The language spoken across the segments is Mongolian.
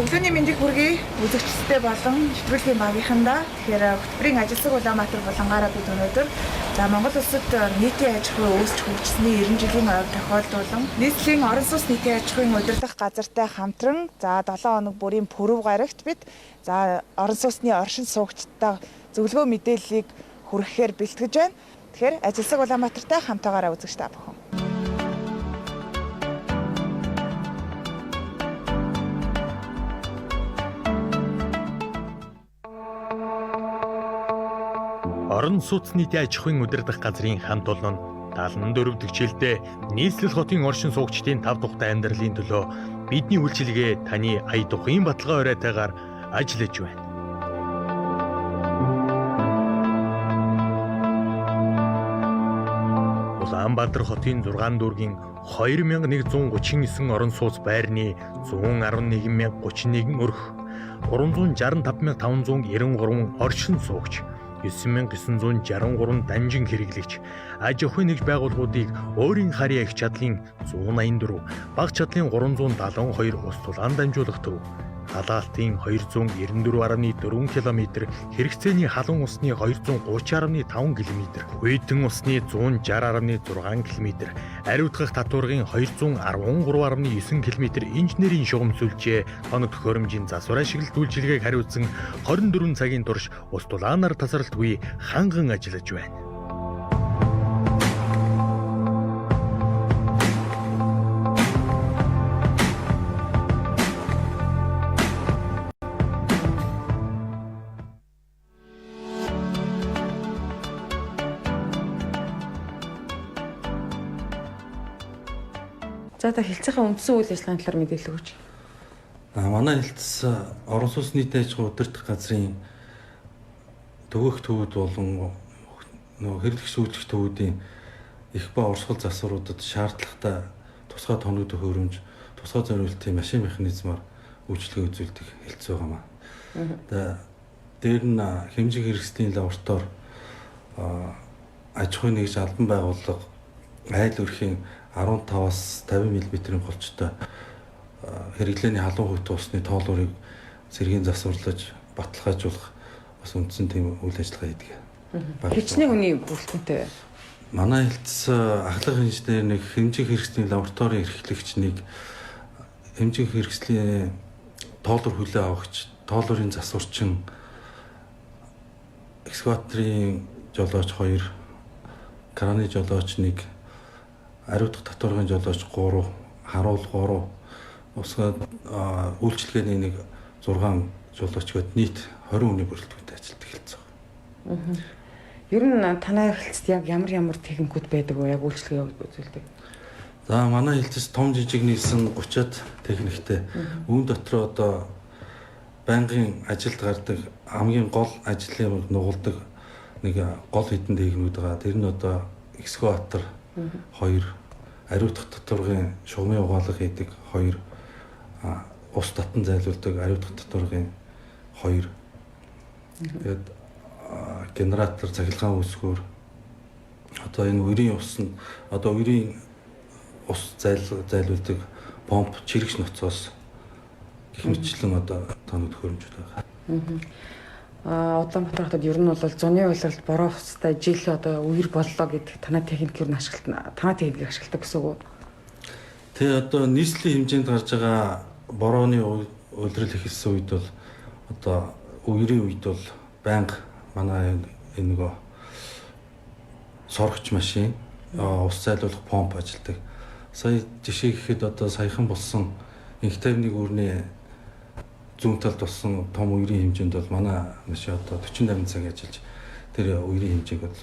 Өглөөний мэндийг хүргэе. Үзэгчдтэй болон нэвтрүүлгийн багийнхандаа. Тэгэхээр хөтөлбөрийн ажилсаг Улаанбаатар болонгаараа бид өнөөдөр Монгол улсад нийтийн аж ахуйн үүсч хөгжсөний 90 жилийн ойг тохиолдуулан нийслэлийн орон сууц нийтийн аж ахуйн удирдах газартай хамтран 7 хоног бүрийн пүрэв гарагт бид орон сууцны оршин суугчдаа зөвлөгөө мэдээллийг хүргэхээр бэлтгэж байна. Тэгэхээр ажилсаг Улаанбаатартай хамтаагаараа үзэгч та бүхэн. Орон сууц нийтийн аж ахуйн удирдах газрын хамт олон 74 дэх жилдээ нийслэл хотын оршин суугчдын 5 тухтай амьдралын төлөө бидний үйлчилгээ таны ая духын баталгаа оройтойгоор ажиллаж байна. Улаанбаатар хотын 6 дүүргийн 2139 орон сууц байрны 111,031 өрх, 365,593 оршин суугч, 9,963 данжин хэрэглэгч, аж ахуйн нэгж байгууллагуудыг өөрийн харьяа их чадлын 184, бага чадлын 372 ус тулаан дамжуулах төв, халаалтын 294.4 км, хэрэгцээний халуун усны 230.5 км, хүйтэн усны 160.6 км, ариутгах татваргын 213.9 км инженерийн шугам сүлжээ хоног төхөөрөмжийн засвар ашиглалт үйлчилгээг хариуцсан 24 цагийн турш ус тулаанаар тасралтгүй ханган ажиллаж байна. За та хэлцээхээ үндсэн үйл ажиллагааны талаар мэдээлэл өгөөч. Манай хэлтс орон сууц нийтийн аж ахуйн удирдах газрын төгөөх төвүүд болон хэрэглэх сүүлжих төвүүдийн их ба орсгол засваруудад шаардлагатай тусгай тоног төхөөрөмж, тусгай зориултын машин механизмаар үйлчлэгээ үзүүлдэг хэлтс байгаамаа. Дээр нь хэмжээ хэрэгслийн лаборатори аж ахуйн нэгж албан байгууллага айл өрхийн 15-аас 50 мм-ийн голчтой хэрэглээний халуун хүйтэн усны тоолуурыг цэргийн засварлаж баталгаажуулах бас үндсэн тийм үйл ажиллагаа хийдэг. Хичнээн хүний бүрэлдэхүүнтэй. Манай хэлтс ахлах инженер нэг хэмжээ хэрэгслийн лабораторийн эрхлэгч нэг хэмжээ хэрэгслийн тоолуур хүлээ авагч, тоолуурын засварчин, экскаваторын жолооч 2, краны жолооч 1, ариутгах татваргын жолооч 3, харуул 3, усгаад үйлчлэгээний нэг 6 жолооч гээд нийт 20 хүний бүрэлдэхүүнтэй ажилладаг хэлцээ. Ер нь танай хэлцэд яг ямар техникүүд байдаг вэ? Яг үйлчлэгээ үзүүлдэг. За манай хэлцэд том жижиг нийлсэн 30-ад техниктэй. Үүн дотор одоо байнгын ажилд гардаг хамгийн гол ажлын нугалдаг нэг гол хэдэн техникүүд байгаа. Тэр нь одоо экскаватор 2, ариутгах татваргын шугамын угаалга хийдэг 2, ус татан зайлуулдаг ариутгах татваргын 2. Тэгээд генератор, цахилгаан үсгүүр, одоо энэ үрийн ус нь одоо үрийн ус зайлуулдаг помп, чирэгч ноцоос гэх мэтлэн одоо тоног төхөөрөмжүүд байгаа. Улаанбаатар хотод ер нь бол зуны уйлалт бороо устай жил одоо үер боллоо гэдэг танай техник ер нь танай техникийг ашигладаг гэсэн үг үү? Тэгээ одоо нийслэлийн хэмжээнд гарч байгаа борооны уйлрал эхэлсэн үед бол одоо үерийн үед бол байнга манай энэ нөгөө соргоч машин, ус зайлуулах помп ажилладаг. Сая жишээ гэхэд одоо саяхан болсон инхтайвны гүрний зүүн талд болсон том үерийн хэмжээнд бол манай машин одоо 48 цаг ажиллаж тэр үерийн хэмжээг бол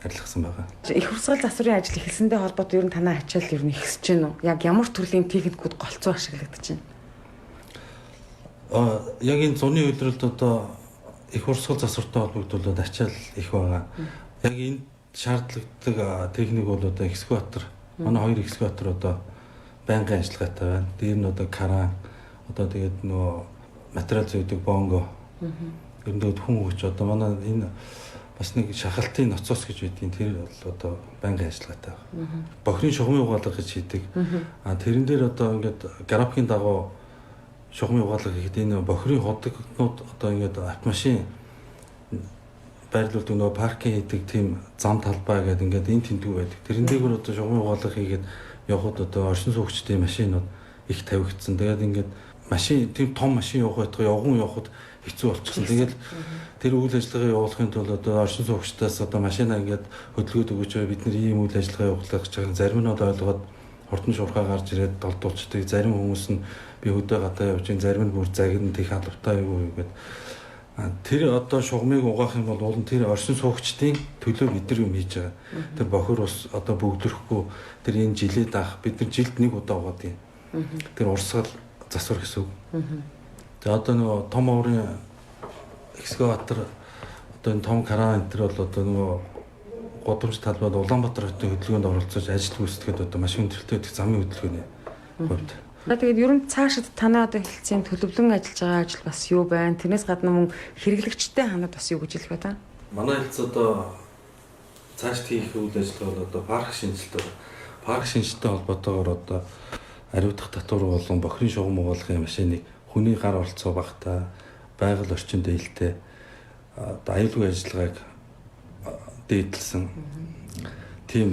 арилгасан байгаа. Их урсгал засварын ажил эхэлсэндээ холбоотой ер нь танай ачаал ер нь ихсэж байна уу? Яг ямар төрлийн техникүүд голцоо ашиглагдаж байна? Яг энэ зуны үйлрэлд одоо их урсгал засвартай холбогдуулаад ачаал их байгаа. Яг энэ шаардлагатай техник бол одоо экскаватор. Манай 2 экскаватор одоо байнгын ажиллагаатай байна. Дээр нь одоо кран, одоо тэгээд нөгөө материал зөөдөг бонго. Ерөнхийдөө хүн хүч одоо манай энэ бас нэг шахалтын ноцоос гэж байдгийн тэр бол одоо байнгын ажиллагаатай байна. Бохирын шугамын угаалга гэж хийдэг. Тэрэн дээр одоо ингээд графикийн дагуу шугамын угаалга хийхэд энэ бохирын хотгнууд одоо ингээд автомашин байрлуулдаг нөгөө паркинг хийдэг тийм зам талбай гэдэг ингээд энэ тэндүү байдаг. Тэрэн дээгүүр одоо шугамын угаалга хийгээд явхад одоо оршин суугчдын машинууд их тавигдсан. Тэгээд ингээд машин тийм том машин явах байтугай явган явахд хэцүү болчихсон. Тэгээд тэр үйл ажиллагаа явуулахын тулд одоо оршин суугчдаас одоо машинаа ингээд хөдөлгөөд өгөөч бид нар ийм үйл ажиллагаа явуулах гэж байгаа. Зарим нь одоо ойлгоод хурдан шуурхаа гарч ирээд долдуулчдаг. Зарим хүмүүс нь би хөдөө гадаа явж ин зарим нь бүр загин тех албатай юу гэдэг. Тэр одоо шугамыг угаах юм бол уул нь тэр оршин суугчдын төлөө бид нар юм хийж байгаа. Тэр бохир ус одоо бүгдрэхгүй тэр энэ жилээ даах бид нар жилд нэг удаа угаад юм. Тэр урсгал засвар гэсэн үг. За одоо нөгөө том уурын экскаватор одоо энэ том кран энэ төр бол одоо нөгөө годамж талбайд Улаанбаатар хотын хөдөлгөөнд оролцож ажил гүйцэтгэхэд одоо машин өндөрлөлтөд замын хөдөлгөөний хувьд. Тэгээд ер нь цаашид танай одоо хэлцэн төлөвлөн ажиллаж байгаа ажил бас юу байна? Тэрнээс гадна мөн хэрэглэгчтэй ханаад бас юу гэж хэлэх вэ та? Манай хэлц одоо цаашд хийх үйл ажиллагаа бол одоо парк шинжилтээр парк шинжилттэй холбоотойгоор одоо ариутгах татвар болон бохирын шугам угаалгын машиныг хүний гар оролцоо багтаа байгаль орчин дээлтэй одоо аюулгүй ажиллагааг дээдлсэн тийм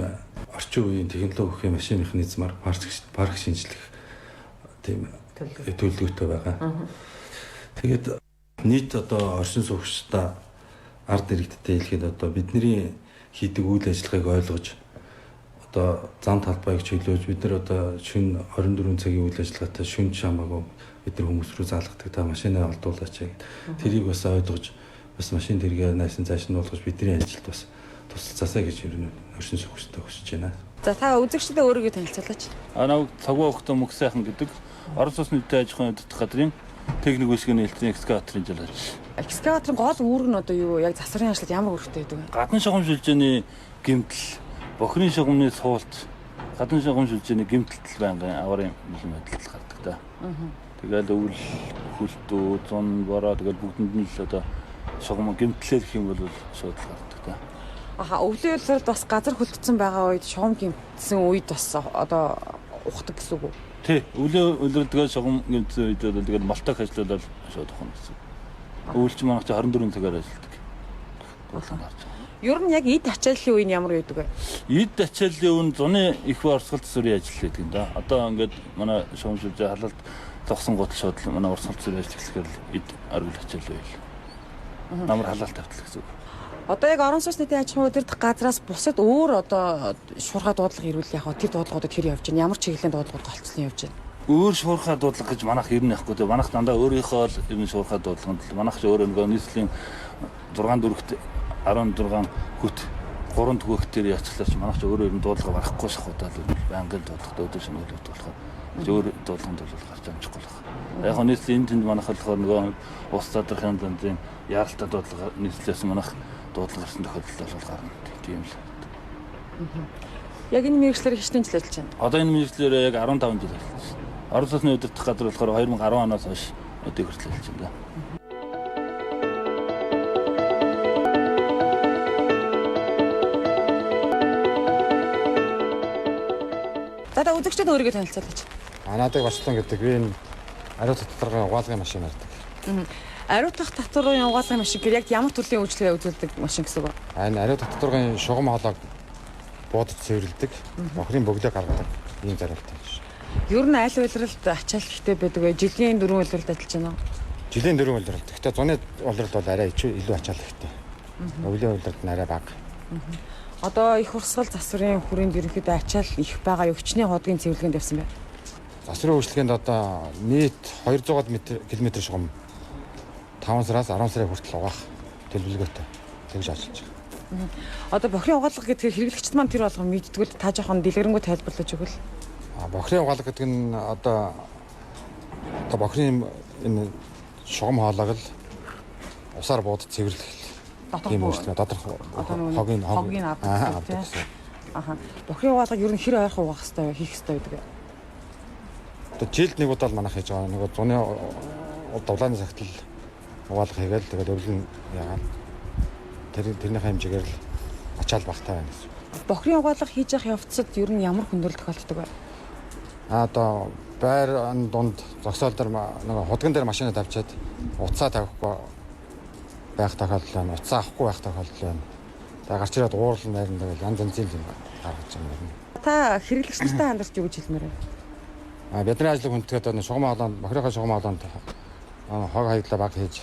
орчин үеийн технологийн машин механизмаар парк шинжлэх тийм төлөвлөгөөтэй байгаа. Тэгээд нийт одоо оршин суугчдаа ард иргэдтэй хэлэхэд одоо бидний хийдэг үйл ажиллагааг ойлгож одоо зам талбайг чиглүүлж бид нар одоо шөнө 24 цагийн үйл ажиллагаатай шөнө шамаагүй бид нар хүмүүс рүү заалгадаг та машинаа олдуулаач гэдэг. Тэрийг бас ойлгож бас машин тэргээ найсан цааш нь болгож бидний ажилд бас тусалцаасаа гэж ер нь оршин суугчтай хүсэж байна. За та үзэгчдэд өөрийгөө танилцуулаач. Намайг Цагуун Охтон Мөнх сайхан гэдэг Орос улсын нийтэд аж ахуйн удирдах газрын техник үйлчилгээний хэлтсийн экскаваторын жуулаач. Экскаваторын гол үүрэг нь одоо юу? Яг засварын ажлууд ямар үүрэгтэй байдаг вэ? Гадны шугам шилжээний гэмтэл, бохирын шугамны суулт, гадны шугам шилжээний гэмтэлтэл байнгын аварын бэлэн байдалд гардаг та. Тэгэл өвөл хөлтөө, зун, бороо тэгэл бүгдэнд нь л одоо шугам гэмтлээ гэх юм бол шууд гардаг та. Өвлийн үйлрэлд бас газар хөлтсөн байгаа үед шугам гэмтсэн үед бас одоо ухдаг гэсэн үг үү? Тий, өвлийн үйлрэлдгээ шугам гэмтсэн үед бол тэгэл малтаг ажиллаад шууд ухна гэсэн. Өвөлч манайх 24 цагаар ажилладаг. Болон гарч байгаа. Ер нь яг эд ачааллын үе нь ямар байдаг вэ? Эд ачааллын үе зуны их урсгал засварын ажил гэдэг юм да. Одоо ингээд манай шугам шилжээ халалт зогсон гутал шууд манай урсгал засварын ажил гэхээр эд аргил ачааллын үе. Намар халаалт тавтал гэсэн үг. Одоо яг орон сууцны аж ахуйн удирдах газраас бусад өөр одоо шуурхай дуудлага ирүүл яг тэр дуудлагуудад хэр явж байна? Ямар чиглэлийн дуудлагууд голцсон явж байна? Өөр шуурхай дуудлага гэж манайх ер нь яахгүй дээ. Манайх дандаа өөрийнхөө л юм шуурхай дуудлаганд манайх ч өөрөө нөгөө нийслэлийн 6 дөрөвт 16 хүт 3 төгөөх дээр яцглаач манайх ч өөрөө ер нь дуудлага барахгүй шахуудаа л байнгын дуудлагад өдөр шөнөөлөд болохоор өөр дуудлаганд бол гарч амжихгүй л байна. Яг нь нийслэлийн тэнд манайх болохоор нөгөө ус задрахын зэнзэн яаралтай дуудлага нийслэлээс манайх дуудлага гарсан тохиолдол бол гарна. Тийм л. Яг энэ мэргэжлэр хэдэн жил ажиллаж байна? Одоо энэ мэргэжлэр яг 15 жил ажиллаж байна. Орос улсны удирдах газар болохоор 2010 оноос хойш өдөө хүртэл ажиллаж байна. За үзэгчдэд өөрийгөө танилцуулаач. Анаадаг Бачлан гэдэг би энэ ариутгах татварын угаалгын машин ярьдаг. Ариутгах татварын угаалгын машин гэхээр яг ямар төрлийн үйлчлэгээ үзүүлдэг машин гэсэн үг вэ? Энэ ариутгах татварын шугам хоолойг буудаж цэвэрлэдэг, бохирын бөглөө гаргадаг ийм зорилготой. Ер нь аль улиралд ачаал ихтэй байдаг вэ? Жилийн 4 улиралд ажиллаж байна уу? Жилийн 4 улиралд. Гэхдээ зуны улиралд бол арай илүү ачаал ихтэй. Өвлийн улиралд нь арай бага. Одоо их урсгал засварын хүрээнд ерөнхийдөө ачаал их байгаа юу? Хүчний хоодгийн цэвэрлэгэнд явсан байна. Засварын үйлчлэгээнд одоо нийт 200 км шугам 5 сараас 10 сарын хүртэл угаах төлөвлөгөөтэй тэгж ажиллаж байгаа. Одоо бохирын угаалга гэдгээр хэрэглэгчд маань тэр болгоо мэддгүүл та жоохон дэлгэрэнгүй тайлбарлаж өгвөл. Бохирын угаалга гэдэг нь одоо бохирын энэ шугам хоолойг л усаар буудаж цэвэрлэх тийм үйлчлэг доторх хогийн авдаг. Бохирын угаалгыг ер нь хэр ойрхон угаах хэрэгтэй вэ? Хийх хэрэгтэй байдаг. Одоо жилд нэг удаа л манайх хийж байгаа. Нөгөө зуны дулааны цагт л угаалга хийгээл тэгээд өвлөн яагаад тэрнийхээ хэмжээгээр л ачаал багтаа байна гэсэн. Бохирын угаалга хийж явах явцад ер нь ямар хүндрэл тохиолддог вэ? Одоо байрны дунд зогсоол дээр нэг худган дээр машинаа тавьчаад утсаа тавихгүй байх тохиолдол байна. Утсаа авахгүй байх тохиолдол байна. Тэгээ гарч ирээд уурлан найрна тэгэл янз янзын юм гаргаж байгаа юм. Та хэрэглэгч нартай хандарч юу гэж хэлмээр байна? Бидний ажлыг хүндэтгээд шугам хоолоонд бохирхой шугам хоолоонд хог хаяглаа баг хийж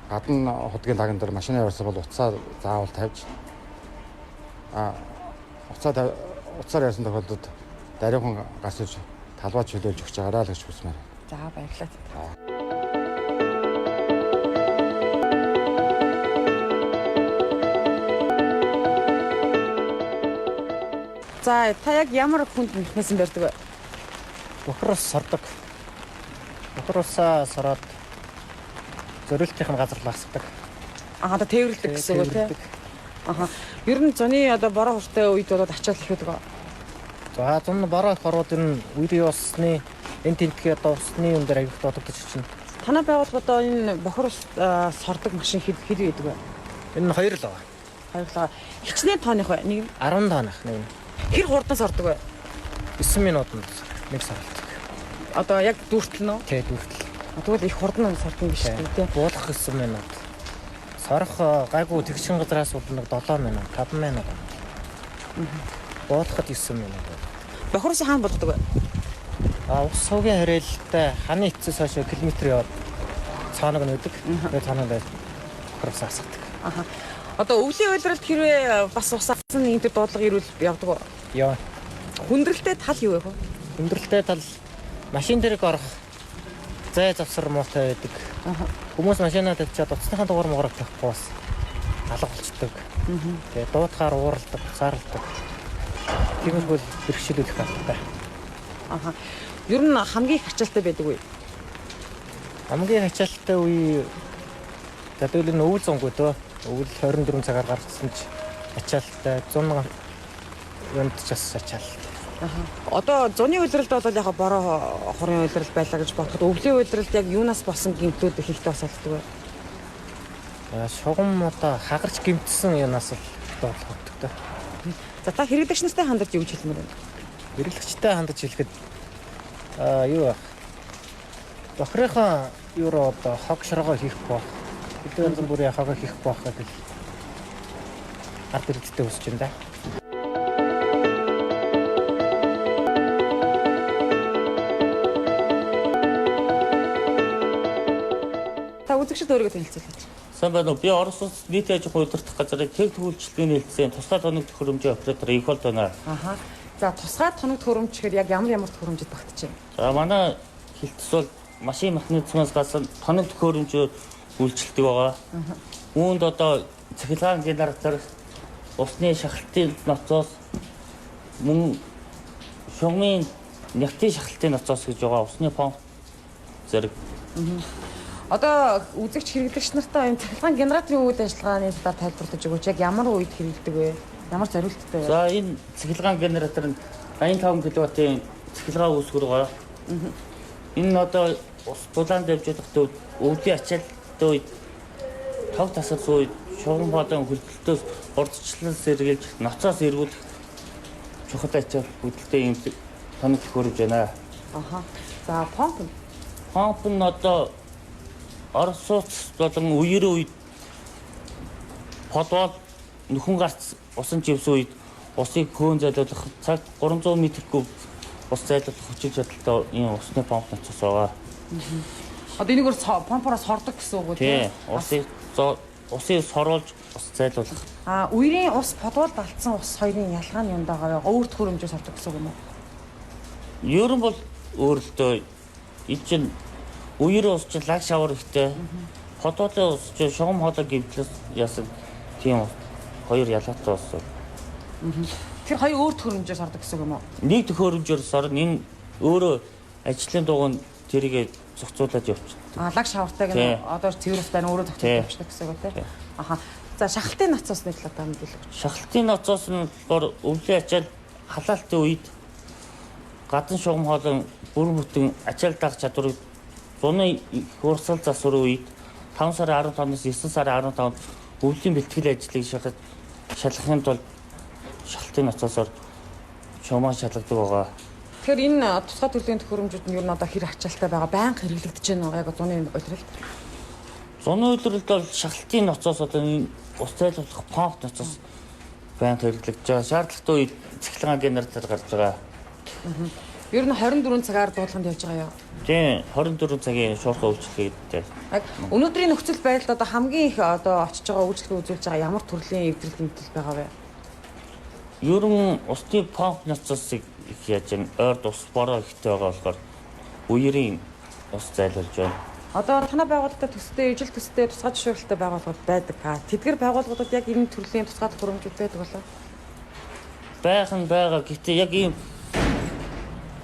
гадна худгийн лаган дээр машины явуулсан бол утсаа заавал тавьж утсаар ярьсан тохиолдолд дараахан гарч иж талбай чөлөөлж өгч байгаараа л гэж хүсмээр. За баярлалаа. За та яг ямар хүнд нэсэн барьдаг вэ? Бохроос сордог. Бохроосаа сороод зөрүүлтийн газар лагсдаг. Та тээвэрлдэг гэсэн үг тийм. Ер нь зуны одоо бороо хүртэй үед болоод ачаал их байдаг. За зун бороо их ороод ер нь үерийн усны энэ тентгээ одоо усны юм дээр аяг дуудагдаж чинь. Танай байгууллага одоо энэ бохроос сордог машин хэд байдаг вэ? Энэ хоёр л байгаа. Хоёулаа хичнээн тооных бай. Нэг 10 тоног нэг. хэр хурдан сордог вэ? 9 минутанд нэг сордог. Одоо яг дүүртэл нөө? Тэ дүүртэл. Тэгвэл их хурдан сордог биш үү тийм. Буулгах 9 минут. Сорох гайгүй тэгшин газраас бол нэг 7 минут, 5 минут. Буулгахад 9 минут. Бохроос хаана болдог вэ? Ус суугийн харилцаатай ханы эцэс хойш километр яваад цаанаг нь өгдөг. Тэгээ цаанаг дээр бохроос асгадаг. Одоо өвлийн уйлралд хэрвээ бас усаасан энэ төр дуудлага ирүүл явдаг уу? Яа. Хүндрэлтэй тал юу вэ хөө? Хүндрэлтэй тал машин дээрх орох зай завсар муутай байдаг. Хүмүүс машинаа тавьчаад утасныхаа дугаар муугараг тавихгүй бас алга болчдөг. Тэгээ дуутахаар ууралдаг, цаарладаг. Тиймэрхүү бэрхшээлүүлэх албатай. Ер нь хамгийн их ачаалтай байдаг үе. Хамгийн ачаалтай үе тэгвэл энэ өвөл зөнгөө дөө. Өвөл 24 цагаар гаргасан ч ачаалтай 100 юмд ч бас ачаалтай. Одоо зуны уйлралд бол яг бороо хорын уйлрал байлаа гэж бодоход өвлийн уйлралд яг юунаас болсон гэмтүүд ихтэй бас олддог вэ? Шугам одоо хагарч гэмтсэн юунаас л доотлох өгдөг. За та хэрэглэгч нартай хандаж юу гэж хэлмээр байна? Хэрэглэгчтэй хандаж хэлэхэд юу вэ? Бохрынхаа юу одоо хог шоргоо хийх байх. Хэдэн янз бүрийн хогоо хийх байх гэдэг ард иргэдтэй үсэж байна да. Та үзэгчд өөрийгөө танилцуулаач. Сайн байна уу? Би Орос улс нийтийн аж ахуйн удирдах газрын тех төлөвлөлтийн хэлтсийн тусгай тоног төхөөрөмжийн оператор Игол байна. За тусгай тоног төхөөрөмж гэхээр яг ямар төхөөрөмжөд багтаж байна? За манай хэлтс бол машин механизмаас гадна тоног төхөөрөмжөөр үйлчлдэг байгаа. Үүнд одоо цахилгаан генератор, усны шахалтын ноцоос мөн шугамын нягтын шахалтын ноцоос гэж байгаа усны помп зэрэг. Одоо үзэгч хэрэглэгч нартай энэ цахилгаан генераторын үйл ажиллагааны талаар тайлбарлаж өгөөч. Яг ямар үед хэрэглэдэг вэ? Ямар зориулттай вэ? За энэ цахилгаан генератор нь 85 кВт-ийн цахилгаан үүсгэр байгаа. Энэ нь одоо ус дулаан давж явахдаа өвлийн ачаалттай үед тог тасал сууй шугам болон хөлтөлтөөс урдчлан сэргийлж ноцоос эргүүлэх чухал ачаал хөдөлтэй юм тоног төхөөрөж байна. За помп нь одоо Орос улс болон үерийн үед подвал нөхөн гарц усан живсэн үед усыг хөөн зайлуулах цаг 300 м3 ус зайлуулах хүчин чадалтай энэ усны помп ноцоос байгаа. Одоо энийг помпороос хордог гэсэн үг үү? Тийм. Усыг соруулж ус зайлуулах. Үерийн ус подвалд алдсан ус хоёрын ялгаа нь юунд байгаа вэ? Өөр төхөөрөмжөөс авдаг гэсэн үг юм уу? Ер нь бол өөрөлдөө энэ чинь үерийн ус чинь лаг шавар ихтэй. Подвалын ус чинь шугам хоолой гэмтлээс яасан тийм хоёр ялгаатай ус. Тэр хоёр өөр төхөөрөмжөөс авдаг гэсэн үг юм уу? Нэг төхөөрөмжөөр сорно энэ өөрөө ажлын дугуйн тэрийг зохицуулаад явчихдаг. Лаг шавартайг нь одоо цэвэр устай нь өөрөө зохицуулж явчихдаг гэсэн үг тийм. За шахалтын ноцоосны талаар мэдээлэл өгч. Шахалтын ноцоос нь болохоор өвлийн ачаал халаалтын үед гадна шугам хоолой бүр бүтэн ачаал даах чадварыг зуны хурцал засвар үед 5 сарын 15-наас 9 сарын 15-нд өвлийн бэлтгэл ажлыг шалгахын тулд шахалтын ноцоосоор шугамаа шалгадаг байгаа. Тэгэхээр энэ тусгай төрлийн төхөөрөмжүүд нь юу н одоо хэр ачаалттай байгаа байнга хэрэглэгдэж байна яг зуны үйлрэлд. Зуны үйлрэлд бол шахалтын ноцоос одоо энэ ус зайлуулах помп ноцоос байнга хэрэглэгдэж байгаа. Шаардлагатай үед цахилгаан генератор гарч байгаа. Ер нь 24 цагаар дуудлаганд явж байгаа юу? Тийм 24 цагийн шуурхай үйлчлэгээ. Яг өнөөдрийн нөхцөл байдалд одоо хамгийн их одоо очиж байгаа үйлчлэгээ үзүүлж байгаа ямар төрлийн эвдрэл мэдэл байгаа вэ? Ер нь усны помп ноцоос их яаж юм ойрд ус бороо ихтэй байгаа болохоор үерийн ус зайлуулж байна. Одоо танай байгууллагад төстэй, ижил төстэй, тусгай зөвшөөрөлттэй байгууллагууд байдаг. Тэдгэр байгууллагуудад яг энэ төрлийн тусгай төхөөрөмжүүд байдаг болоо? Байгаа. Гэхдээ яг ийм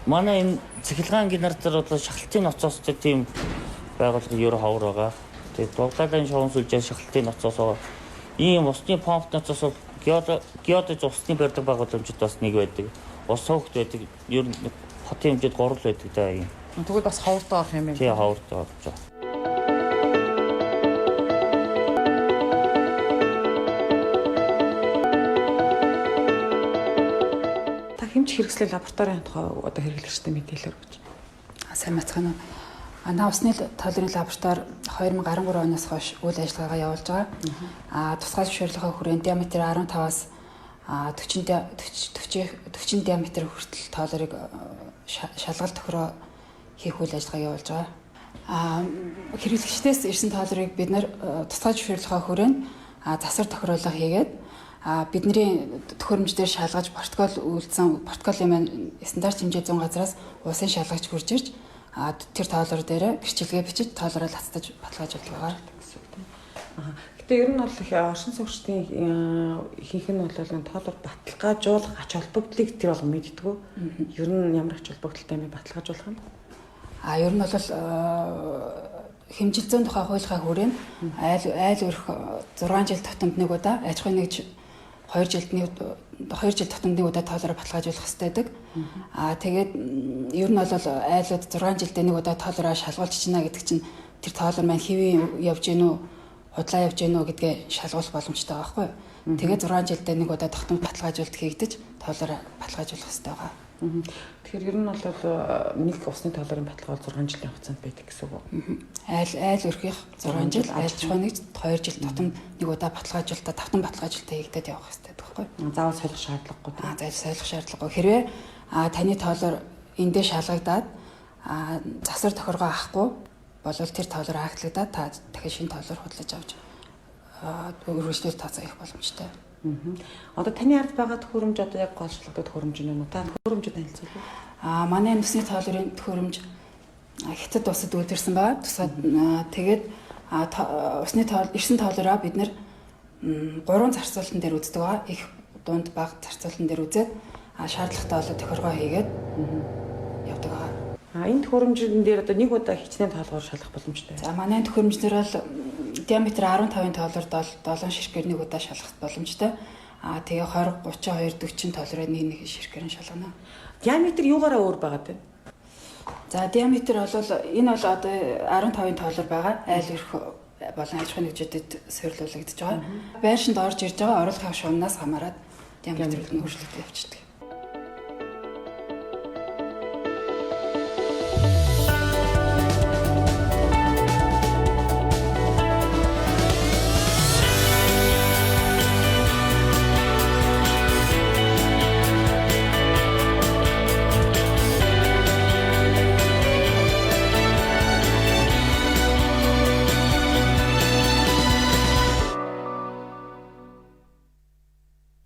манай энэ цахилгаан генератор бол шахалтын ноцоос тийм байгууллага ер ховор байгаа. Тэгээд дулгаалын шоун сүлжээ шахалтын ноцоос ийм усны помп ноцоос бол геодез усны барьдаг байгууламжууд бас нэг байдаг. Ус суугт байдаг. Ер нь хотын хэмжээд 3 л байдаг даа юм. Тэгвэл бас ховортой авах юм байна. Тийм ховортой авч байгаа. Хэмж хэрэгслэл лабораторийн тухай одоо хэрэглэгчтэй мэдээлэл өгч. Сайн бацгаана уу. Манай усны толерын лаборатори 2013 оноос хойш үйл ажиллагаагаа явуулж байгаа. Тусгай зөвшөөрлийнхөө хүрээнд диаметр 15-аас 40 диаметр хүртэл толерыг шалгалт тохироо хийх үйл ажиллагаа явуулж байгаа. Хэрэглэгчдээс ирсэн толерыг бид нэр тусгай зөвшөөрлийнхөө хүрээнд засвар тохируулга хийгээд бидний төхөөрөмж дээр шалгаж протокол маань стандарт хэмжээ 100 газраас усын шалгагч хурж ирж тэр тоолор дээр гэрчилгээ бичиж тоолороо хацтаж баталгаажуулж байгаа гэсэн үг тийм. Гэтэ ер нь бол их оршин суугчдын ихэнх нь бол энэ тоолор баталгаажуулах ач холбогдлыг тэр бол мэддэггүй. Ер нь ямар ач холбогдолтой юм бэ баталгаажуулах юм? Ер нь бол хэмжил зүйн тухай хуулийнхаа хүрээнд айл өрх 6 жил тутамд нэг удаа аж ахуйн нэгж 2 жил тутамд нэг удаа тоолороо баталгаажуулах хэрэгтэй байдаг. Тэгээд ер нь бол айлууд 6 жилдээ нэг удаа тоолороо шалгуулж чина гэдэг чинь тэр тоолор маань хэвэн явж гэнэ үү, худлаа явж гэнэ үү гэдгээ шалгуулах боломжтой байгаа байхгүй юу. Тэгээд 6 жилдээ нэг удаа тутамд баталгаажуулалт хийгдэж тоолороо баталгаажуулах хэрэгтэй байгаа. Тэгэхээр ер нь бол нэг усны тоолорын баталгаа 6 жилийн хугацаанд байдаг гэсэн үг үү? Айл өрхийнх 6 жил, айл чухныг 2 жил тутамд нэг удаа баталгаажуулалтаа тавтан баталгаажуулалтаа хийгдээд явах хэрэгтэй байхгүй юу? Заавал солих шаардлагагүй. Заавал солих шаардлагагүй. Хэрвээ таны тоолор эндээ шалгагдаад засвар тохиргоо авахгүй болвол тэр тоолор хаагдагдаад та дахин шинэ тоолор худалдаж авч өргөжлөлт тооцоо хийх боломжтой. Одоо таны ард байгаа төхөөрөмж одоо яг голчлогдод төхөөрөмж юм уу? Та төхөөрөмжөд танилцуулъя. Манай нүсний тоолорын төхөөрөмж хятад усад үйлдвэрсэн байгаа. Тэгээд усны ирсэн тоолороо бид нэр 3 зарцуулалтын дээр үздэг байгаа. Их дунд бага зарцуулалтын дээр үзээд шаардлагатай болоод тохиргоо хийгээд явдаг байгаа. Энэ төхөөрөмжийн дээр одоо нэг удаа хичнээн тоолгоор шалгах боломжтой. За манай төхөөрөмжнөр бол диаметр 15-ын тоолорд 7 ширхгээр нэг удаа шалгах боломжтой. Тэгээ 20, 32, 40 тоолороо нэг ширхгээр нь шалгана. Диаметр юугаараа өөр байгаад байна? За диаметр бол энэ бол одоо 15-ын тоолор байгаа. Айл өрх болон аж ахуйн нэгжүүдэд суйрлуулагдаж байгаа. Байр шинд орж ирж байгаа оруулах шуунаас хамаарат диаметр нь өөрчлөгдөж явчихдаг.